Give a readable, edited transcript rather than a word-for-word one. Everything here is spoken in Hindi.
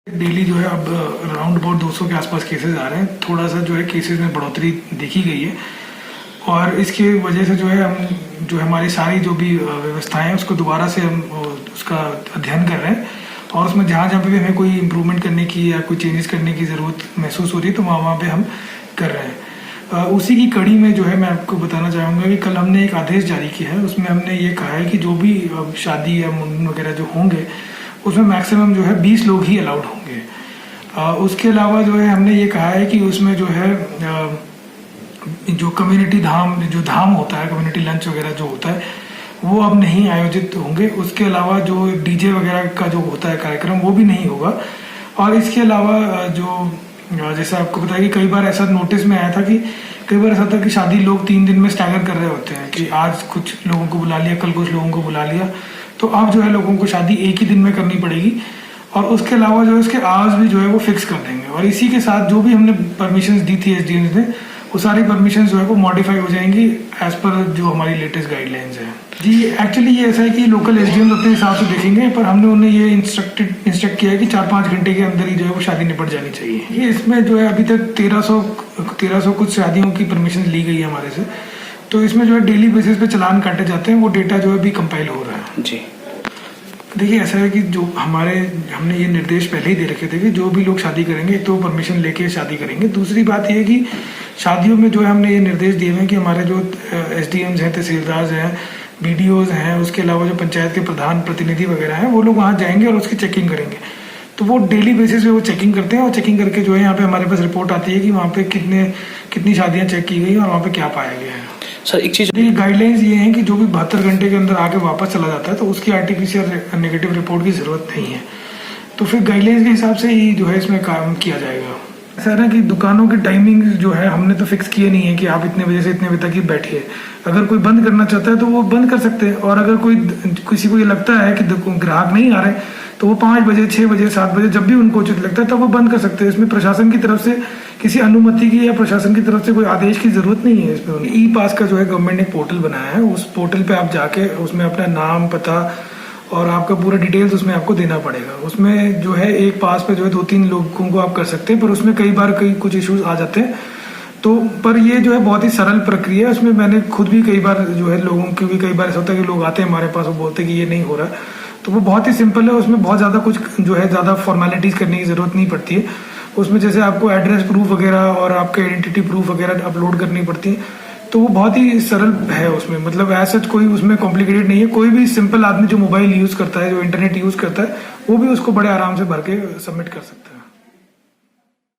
डेली जो है अब अराउंड अबाउट 200 के आसपास केसेस आ रहे हैं। थोड़ा सा जो है केसेस में बढ़ोतरी देखी गई है और इसकी वजह से जो है हम जो हमारी सारी जो भी व्यवस्थाएं हैं उसको दोबारा से हम उसका अध्ययन कर रहे हैं और उसमें जहाँ जहाँ पे भी हमें कोई इम्प्रूवमेंट करने की या कोई चेंजेस करने की ज़रूरत महसूस हो रही है तो वहाँ पे हम कर रहे हैं। उसी की कड़ी में जो है मैं आपको बताना चाहूँगा कि कल हमने एक आदेश जारी किया है। उसमें हमने ये कहा है कि जो भी शादी या मुंडन वगैरह जो होंगे उसमें मैक्सिमम जो है 20 लोग ही अलाउड होंगे। उसके अलावा जो है हमने ये कहा है कि उसमें जो है जो कम्युनिटी धाम होता है, कम्युनिटी लंच वगैरह जो होता है वो अब नहीं आयोजित होंगे। उसके अलावा जो डीजे वगैरह का जो होता है कार्यक्रम वो भी नहीं होगा। और इसके अलावा जो जैसे आपको पता है कि कई बार ऐसा नोटिस में आया था कि कई बार ऐसा था कि शादी लोग 3 दिन में स्टैगर कर रहे होते हैं कि आज कुछ लोगों को बुला लिया, कल कुछ लोगों को बुला लिया। तो अब जो है लोगों को शादी एक ही दिन में करनी पड़ेगी और उसके अलावा जो है उसके आवर्स भी जो है वो फिक्स कर देंगे। और इसी के साथ जो भी हमने परमिशंस दी थी एसडीएम ने वो सारी परमिशन जो है वो मॉडिफाई हो जाएंगी एज पर जो हमारी लेटेस्ट गाइडलाइंस है। जी एक्चुअली ये ऐसा है कि लोकल एसडीएम अपने हिसाब से देखेंगे, पर हमने उन्हें ये इंस्ट्रक्ट किया है कि 4-5 घंटे के अंदर ही जो है वो शादी निपट जानी चाहिए। ये इसमें जो है अभी तक 1300 कुछ शादियों की परमिशन ली गई है हमारे से। तो इसमें जो है डेली बेसिस पे चालान काटे जाते हैं, वो डेटा जो है अभी कंपाइल हो रहा है। जी देखिए ऐसा है कि जो हमने ये निर्देश पहले ही दे रखे थे कि जो भी लोग शादी करेंगे तो परमिशन लेके शादी करेंगे। दूसरी बात ये है कि शादियों में जो है हमने ये निर्देश दिए हैं कि हमारे जो एसडीएम्स हैं, तहसीलदार हैं, बीडीओज हैं, उसके अलावा जो पंचायत के प्रधान प्रतिनिधि वगैरह हैं वो लोग वहाँ जाएंगे और उसकी चेकिंग करेंगे। तो वो डेली बेसिस पे वो चेकिंग करते हैं और चेकिंग करके जो है यहाँ पे हमारे पास रिपोर्ट आती है कि वहाँ पे कितनी शादियाँ चेक की गई और वहाँ पे क्या पाया गया है। सर एक चीज़ गाइडलाइंस ये है कि जो भी 72 घंटे के अंदर आके वापस चला जाता है तो उसकी आरटीपीसीआर नेगेटिव रिपोर्ट की जरूरत नहीं है। तो फिर गाइडलाइंस के हिसाब से ही जो है इसमें काम किया जाएगा। ऐसा है ना कि दुकानों की टाइमिंग जो है हमने तो फिक्स किए नहीं है कि आप इतने बजे से इतने बजे तक ही बैठिए। अगर कोई बंद करना चाहता है तो वो बंद कर सकते हैं और अगर किसी को ये लगता है कि ग्राहक नहीं आ रहे तो वो 5 बजे, 6 बजे, 7 बजे जब भी उनको उचित लगता है तब वो बंद कर सकते हैं। इसमें प्रशासन की तरफ से किसी अनुमति की या प्रशासन की तरफ से कोई आदेश की जरूरत नहीं है। इसमें ई पास का जो है गवर्नमेंट ने एक पोर्टल बनाया है, उस पोर्टल पे आप जाके उसमें अपना नाम, पता और आपका पूरा डिटेल्स उसमें आपको देना पड़ेगा। उसमें जो है एक पास पे जो है 2-3 लोगों को आप कर सकते हैं, पर उसमें कई बार कुछ इश्यूज आ जाते हैं। तो पर ये जो है बहुत ही सरल प्रक्रिया है। उसमें मैंने खुद भी कई बार जो है लोगों की भी कई बार ऐसा होता है कि लोग आते हैं हमारे पास, वो बोलते हैं कि ये नहीं हो रहा, तो वो बहुत ही सिंपल है। उसमें बहुत ज़्यादा कुछ जो है ज़्यादा फॉर्मेलिटीज़ करने की ज़रूरत नहीं पड़ती है। उसमें जैसे आपको एड्रेस प्रूफ वगैरह और आपके आइडेंटिटी प्रूफ वगैरह अपलोड करनी पड़ती है, तो वो बहुत ही सरल है। उसमें मतलब ऐसा कोई उसमें कॉम्प्लिकेटेड नहीं है। कोई भी सिंपल आदमी जो मोबाइल यूज़ करता है, जो इंटरनेट यूज़ करता है, वो भी उसको बड़े आराम से भर के सबमिट कर सकता है।